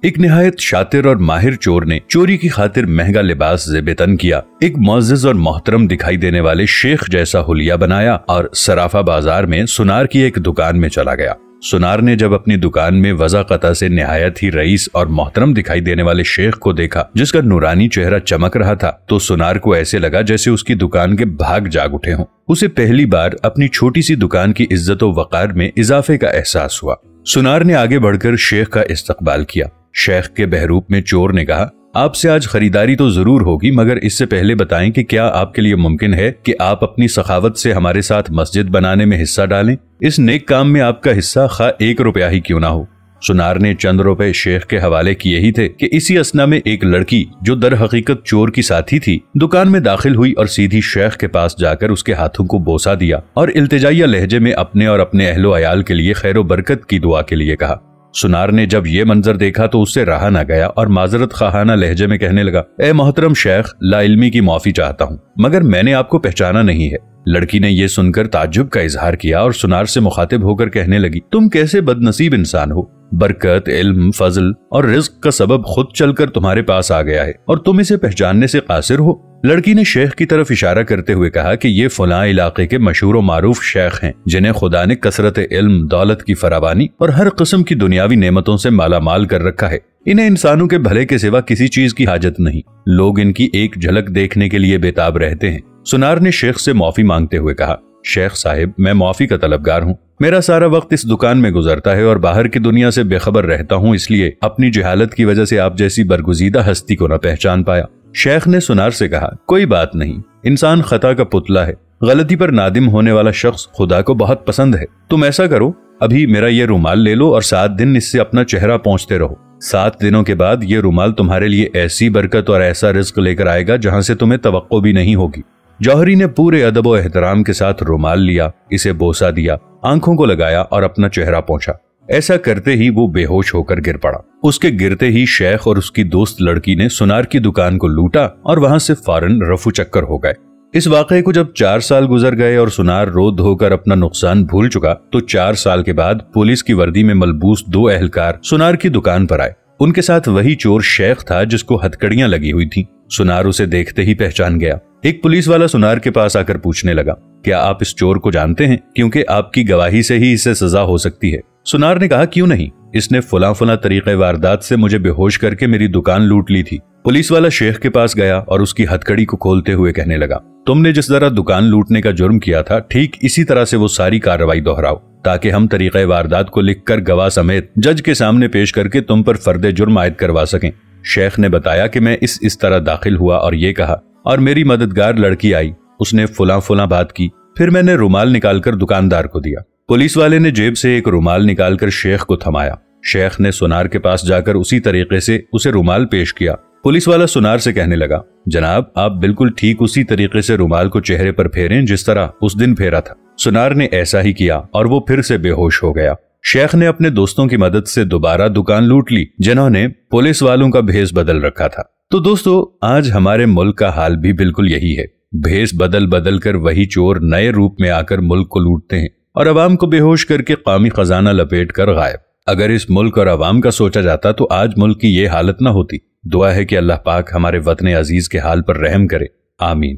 ایک نہایت شاطر اور ماہر چور نے چوری کی خاطر مہنگا لباس زیب تن کیا، ایک معزز اور محترم دکھائی دینے والے شیخ جیسا حلیہ بنایا اور صرافہ بازار میں سنار کی ایک دکان میں چلا گیا۔ سنار نے جب اپنی دکان میں وضاقتہ سے نہایت ہی رئیس اور محترم دکھائی دینے والے شیخ کو دیکھا جس کا نورانی چہرہ چمک رہا تھا تو سنار کو ایسے لگا جیسے اس کی دکان کے بھاگ جاگ اٹھے ہوں۔ اسے پہلی بار اپنی چھوٹی سی دکان کی عزت و وقار میں اضافے کا احساس ہوا۔ سنار نے آگے بڑھ کر شیخ کا استقبال کیا۔ شیخ کے بہروپ میں چور نے کہا، آپ سے آج خریداری تو ضرور ہوگی، مگر اس سے پہلے بتائیں کہ کیا آپ کے لیے ممکن ہے کہ آپ اپنی سخاوت سے ہمارے ساتھ مسجد بنانے میں حصہ ڈالیں؟ اس نیک کام میں آپ کا حصہ خواہ 1 روپیہ ہی کیوں نہ ہو۔ سنار نے چند روپے شیخ کے حوالے کیے ہی تھے کہ اسی اثنا میں ایک لڑکی جو در حقیقت چور کی ساتھی تھی دکان میں داخل ہوئی اور سیدھی شیخ کے پاس جا کر اس کے ہاتھوں کو بوسہ دیا اور التجائیہ لہجے میں اپنے اور اپنے اہل و عیال کے لیے خیر و برکت کی دعا کے لیے کہا۔ سنار نے جب یہ منظر دیکھا تو اس سے رہا نہ گیا اور معذرت خواہانہ لہجے میں کہنے لگا، اے محترم شیخ، لا علمی کی معافی چاہتا ہوں، مگر میں نے آپ کو پہچانا نہیں ہے۔ لڑکی نے یہ سن کر تعجب کا اظہار کیا اور سنار سے مخاطب ہو کر کہنے لگی، تم کیسے بد نصیب انسان ہو، برکت، علم، فضل اور رزق کا سبب خود چل کر تمہارے پاس آ گیا ہے اور تم اسے پہچاننے سے قاصر ہو۔ لڑکی نے شیخ کی طرف اشارہ کرتے ہوئے کہا کہ یہ فلاں علاقے کے مشہور و معروف شیخ ہیں جنہیں خدا نے کثرت علم، دولت کی فراوانی اور ہر قسم کی دنیاوی نعمتوں سے مالا مال کر رکھا ہے۔ انہیں انسانوں کے بھلے کے سوا کسی چیز کی حاجت نہیں، لوگ ان کی ایک جھلک دیکھنے کے لیے بےتاب رہتے ہیں۔ سنار نے شیخ سے معافی مانگتے ہوئے کہا، شیخ صاحب، میں معافی کا طلبگار ہوں، میرا سارا وقت اس دکان میں گزرتا ہے اور باہر کی دنیا سے بے خبر رہتا ہوں، اس لیے اپنی جہالت کی وجہ سے آپ جیسی برگزیدہ ہستی کو نہ پہچان پایا۔ شیخ نے سنار سے کہا، کوئی بات نہیں، انسان خطا کا پتلا ہے، غلطی پر نادم ہونے والا شخص خدا کو بہت پسند ہے۔ تم ایسا کرو، ابھی میرا یہ رومال لے لو اور 7 دن اس سے اپنا چہرہ پونچھتے رہو۔ 7 دنوں کے بعد یہ رومال تمہارے لیے ایسی برکت اور ایسا رزق لے کر آئے گا جہاں سے تمہیں توقع بھی نہیں ہوگی۔ جوہری نے پورے ادب و احترام کے ساتھ رومال لیا، اسے بوسہ دیا، آنکھوں کو لگایا اور اپنا چہرہ پونچھا۔ ایسا کرتے ہی وہ بے ہوش ہو کر گر پڑا۔ اس کے گرتے ہی شیخ اور اس کی دوست لڑکی نے سنار کی دکان کو لوٹا اور وہاں سے فوراً رفو چکر ہو گئے۔ اس واقعے کو جب 4 سال گزر گئے اور سنار رو دھو کر اپنا نقصان بھول چکا تو 4 سال کے بعد پولیس کی وردی میں ملبوس 2 اہلکار سنار کی دکان پر آئے۔ ان کے ساتھ وہی چور شیخ تھا جس کو ہتکڑیاں لگی ہوئی تھیں۔ سنار اسے دیکھتے ہی پہچان گیا۔ ایک پولیس والا سنار کے پاس آ کر پوچھنے لگا، کیا آپ اس چور کو جانتے ہیں؟ کیونکہ آپ کی گواہی سے ہی اسے سزا ہو سکتی ہے۔ سنار نے کہا، کیوں نہیں، اس نے فلاں فلاں طریقے واردات سے مجھے بے ہوش کر کے میری دکان لوٹ لی تھی۔ پولیس والا شیخ کے پاس گیا اور اس کی ہتکڑی کو کھولتے ہوئے کہنے لگا، تم نے جس طرح دکان لوٹنے کا جرم کیا تھا ٹھیک اسی طرح سے وہ ساری کارروائی دہراؤ تاکہ ہم طریقہ واردات کو لکھ کر گواہ سمیت جج کے سامنے پیش کر کے تم پر فرد جرم عائد کروا سکیں۔ شیخ نے بتایا کہ میں اس طرح داخل ہوا اور یہ کہا، اور میری مددگار لڑکی آئی، اس نے فلاں فلاں بات کی، پھر میں نے رومال نکال کر دکاندار کو دیا۔ پولیس والے نے جیب سے ایک رومال نکال کر شیخ کو تھمایا۔ شیخ نے سنار کے پاس جا کر اسی طریقے سے اسے رومال پیش کیا۔ پولیس والا سنار سے کہنے لگا، جناب آپ بالکل ٹھیک اسی طریقے سے رومال کو چہرے پر پھیریں جس طرح اس دن پھیرا تھا۔ سنار نے ایسا ہی کیا اور وہ پھر سے بے ہوش ہو گیا۔ شیخ نے اپنے دوستوں کی مدد سے دوبارہ دکان لوٹ لی جنہوں نے پولیس والوں کا بھیس بدل رکھا تھا۔ تو دوستو، آج ہمارے ملک کا حال بھی بالکل یہی ہے، بھیس بدل بدل کر وہی چور نئے روپ میں آ کر ملک کو لوٹتے ہیں اور عوام کو بے ہوش کر کے قومی خزانہ لپیٹ کر غائب۔ اگر اس ملک اور عوام کا سوچا جاتا تو آج ملک کی یہ حالت نہ ہوتی۔ دعا ہے کہ اللہ پاک ہمارے وطن عزیز کے حال پر رحم کرے، آمین۔